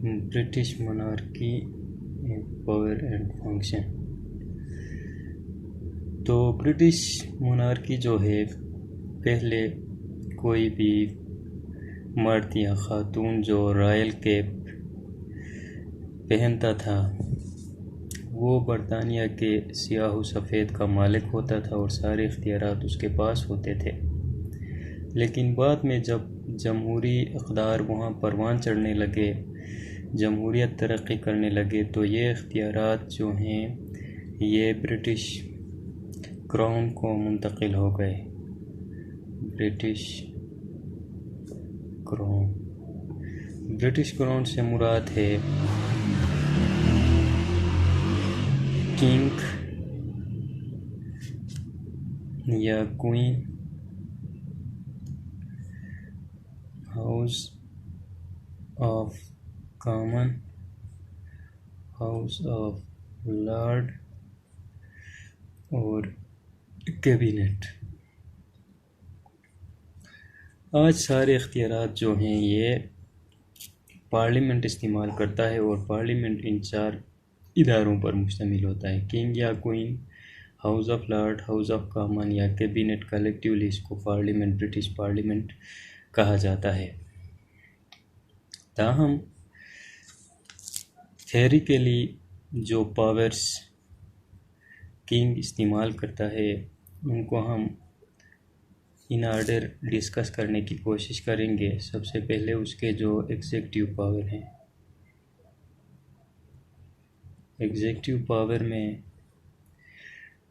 British monarchy power and function. तो British monarchy जो है, पहले कोई भी मर्द या ख़ातून जो रॉयल कैप पहनता था वो बरतानिया के सियाह सफ़ेद का मालिक होता था और सारे इख्तियारात उसके पास होते थे। लेकिन बाद में जब जमहूरी इक़्तिदार वहाँ परवान चढ़ने लगे, जमहूरियत तरक्की करने लगे, तो ये इख्तियारात जो हैं ये ब्रिटिश क्राउन को मुंतकिल हो गए। ब्रिटिश क्राउन से मुराद है किंग या queen, house of common, house of Lord और कैबिनेट। आज सारे इख्तियारात जो हैं ये पार्लियामेंट इस्तेमाल करता है और पार्लियामेंट इन 4 इदारों पर मुश्तमिल होता है: किंग या queen, house of Lord, house of common या कैबिनेट। कलेक्टिवली इसको पार्लियामेंट, ब्रिटिश पार्लियामेंट कहा जाता है। ताहम थ्योरेटिकली जो पावर्स किंग इस्तेमाल करता है उनको हम इन ऑर्डर डिस्कस करने की कोशिश करेंगे। सबसे पहले उसके जो एग्जीक्यूटिव पावर हैं, एग्जीक्यूटिव पावर में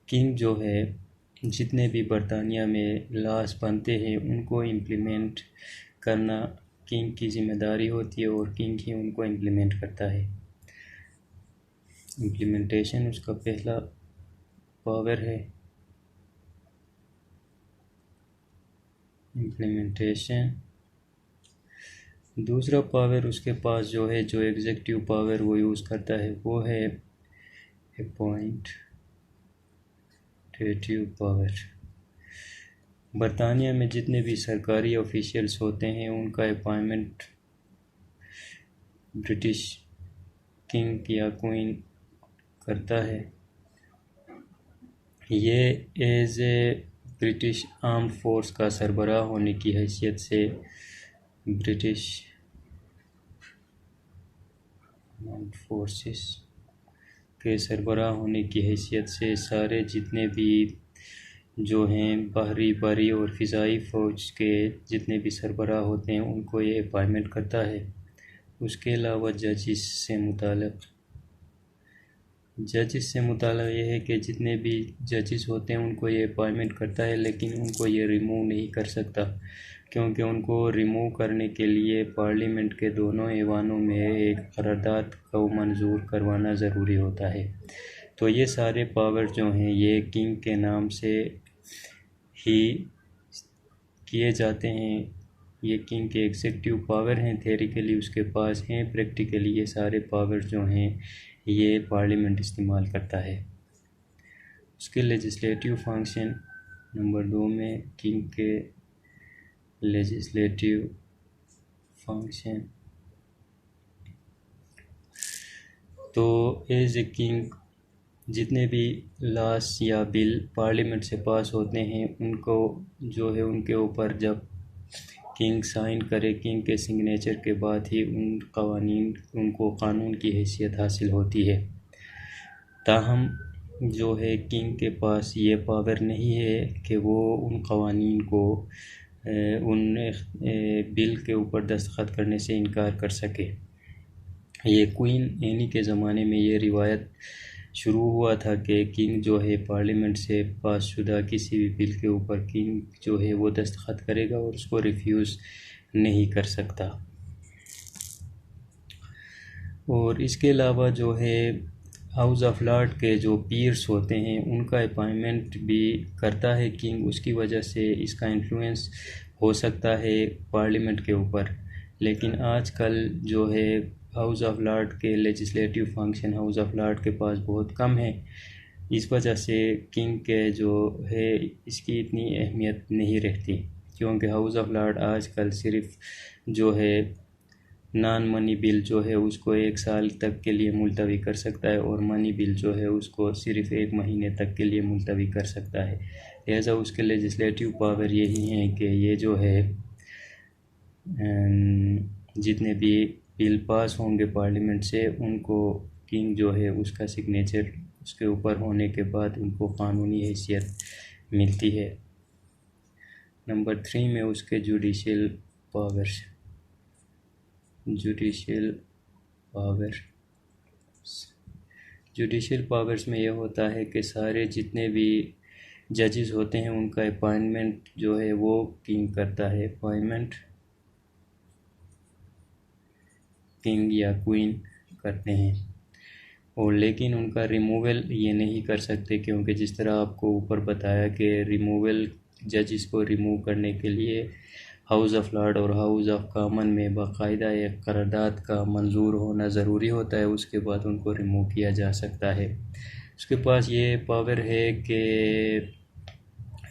किंग जो है जितने भी बरतानिया में लॉस बनते हैं उनको इम्प्लीमेंट करना किंग की ज़िम्मेदारी होती है और किंग ही उनको इम्प्लीमेंट करता है। इम्प्लीमेंटेशन उसका पहला पावर है। इम्प्लीमेंटेशन। दूसरा पावर उसके पास जो है, जो एग्जीक्यूटिव पावर वो यूज़ करता है, वो है अपॉइंटेटिव पावर। बरतानिया में जितने भी सरकारी ऑफिशियल्स होते हैं उनका अपॉइंटमेंट ब्रिटिश किंग या क्वीन करता है। ये as a British armed force का सरबराह होने की हैसियत से, ब्रिटिश आर्म्ड फोर्सेस के सरबराह होने की हैसियत से सारे जितने भी जो हैं बहरी, बरी और फ़िज़ाई फ़ौज के जितने भी सरबराह होते हैं उनको ये अपॉइंटमेंट करता है। उसके अलावा जजिस से मुताल्लिक़ ये है कि जितने भी जजिस होते हैं उनको ये अपॉइंटमेंट करता है, लेकिन उनको ये रिमूव नहीं कर सकता, क्योंकि उनको रिमूव करने के लिए पार्लियामेंट के दोनों ऐवानों में एक करारदाद को मंजूर करवाना ज़रूरी होता है। तो ये सारे पावर जो हैं ये किंग के नाम से ही किए जाते हैं। ये किंग के एग्जीक्यूटिव पावर हैं, थ्योरेटिकली उसके पास हैं, प्रैक्टिकली ये सारे पावर जो हैं ये पार्लियामेंट इस्तेमाल करता है। उसके लेजिस्लेटिव फंक्शन नंबर 2 में किंग के लेजिस्लेटिव फंक्शन। तो एज ए किंग जितने भी लॉस या बिल पार्लियामेंट से पास होते हैं उनको जो है उनके ऊपर जब किंग साइन करे, किंग के सिग्नेचर के बाद ही उनको कानून की हैसियत हासिल होती है। ताहम जो है किंग के पास ये पावर नहीं है कि वो उन कवानीन को उन बिल के ऊपर दस्तखत करने से इनकार कर सके। ये क्वीन एनी के ज़माने में ये रिवायत शुरू हुआ था कि किंग जो है पार्लियामेंट से पास शुदा किसी भी बिल के ऊपर किंग जो है वो दस्तखत करेगा और उसको रिफ्यूज़ नहीं कर सकता। और इसके अलावा जो है हाउस ऑफ लॉर्ड के जो पीयर्स होते हैं उनका अपॉइंटमेंट भी करता है किंग। उसकी वजह से इसका इन्फ्लुएंस हो सकता है पार्लियामेंट के ऊपर। लेकिन आजकल जो है हाउस ऑफ लॉर्ड के legislative function house of Lord के पास बहुत कम है। इस वजह से किंग के जो है इसकी इतनी अहमियत नहीं रहती, क्योंकि हाउस ऑफ लॉर्ड आजकल सिर्फ जो है नॉन मनी बिल जो है उसको 1 साल तक के लिए मुलतवी कर सकता है, और मनी बिल जो है उसको सिर्फ 1 महीने तक के लिए मुलतवी कर सकता है। लिहाजा उसके लेजिस्लेटिव पावर यही है कि ये जो है जितने भी बिल पास होंगे पार्लियामेंट से उनको किंग जो है उसका सिग्नेचर उसके ऊपर होने के बाद उनको कानूनी हैसियत मिलती है। नंबर 3 में उसके जुडिशियल पावर्स। जुडिशियल पावर्स में यह होता है कि सारे जितने भी जजेस होते हैं उनका अपॉइंटमेंट जो है वो किंग करता है, अपॉइंटमेंट किंग या क्वीन करते हैं, और लेकिन उनका रिमूवल ये नहीं कर सकते, क्योंकि जिस तरह आपको ऊपर बताया कि रिमूवल जजेस को रिमूव करने के लिए हाउस ऑफ लॉर्ड और हाउस ऑफ कॉमन में बाकायदा एक करारदाद का मंजूर होना ज़रूरी होता है, उसके बाद उनको रिमूव किया जा सकता है। उसके पास ये पावर है कि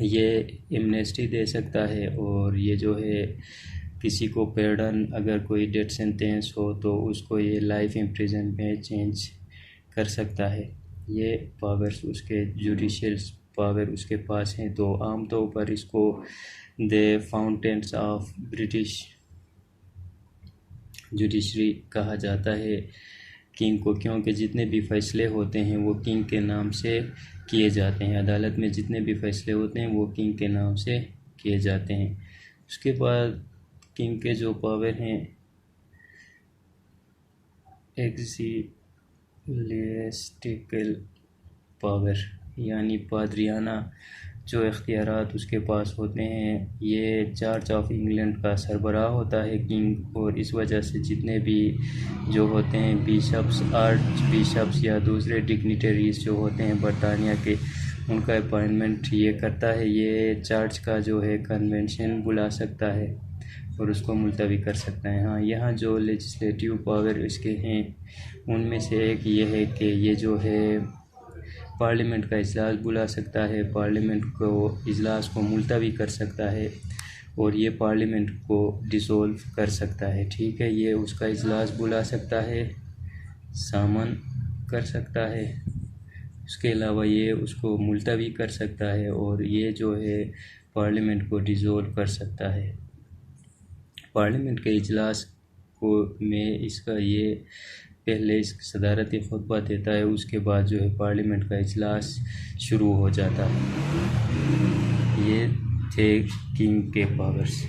ये एमनेस्टी दे सकता है, और ये जो है किसी को पैर्डन अगर कोई डेथ सेंटेंस हो तो उसको ये लाइफ इम्प्रिजन में चेंज कर सकता है। ये पावर्स उसके जुडिशियल पावर उसके पास हैं। तो आम तौर पर इसको the fountains of British judiciary कहा जाता है किंग को, क्योंकि जितने भी फैसले होते हैं वो किंग के नाम से किए जाते हैं। अदालत में जितने भी फैसले होते हैं वो किंग के नाम से किए जाते हैं। उसके बाद किंग के जो पावर हैं एग्जीक्यूटिव पावर यानी पादरियाना जो इख्तियारात उसके पास होते हैं, ये चर्च ऑफ इंग्लैंड का सरबराह होता है किंग, और इस वजह से जितने भी जो होते हैं बिशप्स, आर्च बिशप्स या दूसरे डिग्निटरीज जो होते हैं बरतानिया के, उनका अपॉइंटमेंट ये करता है। ये चर्च का जो है कन्वेंशन बुला सकता है और उसको मुलतवी कर सकता है। हाँ, यहाँ जो लेजिस्लेटिव पावर इसके हैं उनमें से एक ये है कि ये जो है पार्लियामेंट का इजलास बुला सकता है, पार्लियामेंट को इजलास को मुलतवी कर सकता है, और ये पार्लियामेंट को डिसॉल्व कर सकता है। ठीक है, ये उसका इजलास बुला सकता है, सामन कर सकता है, उसके अलावा ये उसको मुलतवी कर सकता है, और ये जो है पार्लियामेंट को डिसॉल्व कर सकता है। पार्लियामेंट के इजलास को में इसका ये पहले इस सदारती खुतबा देता है, उसके बाद जो है पार्लियामेंट का इजलास शुरू हो जाता है। ये थे किंग के पावर्स।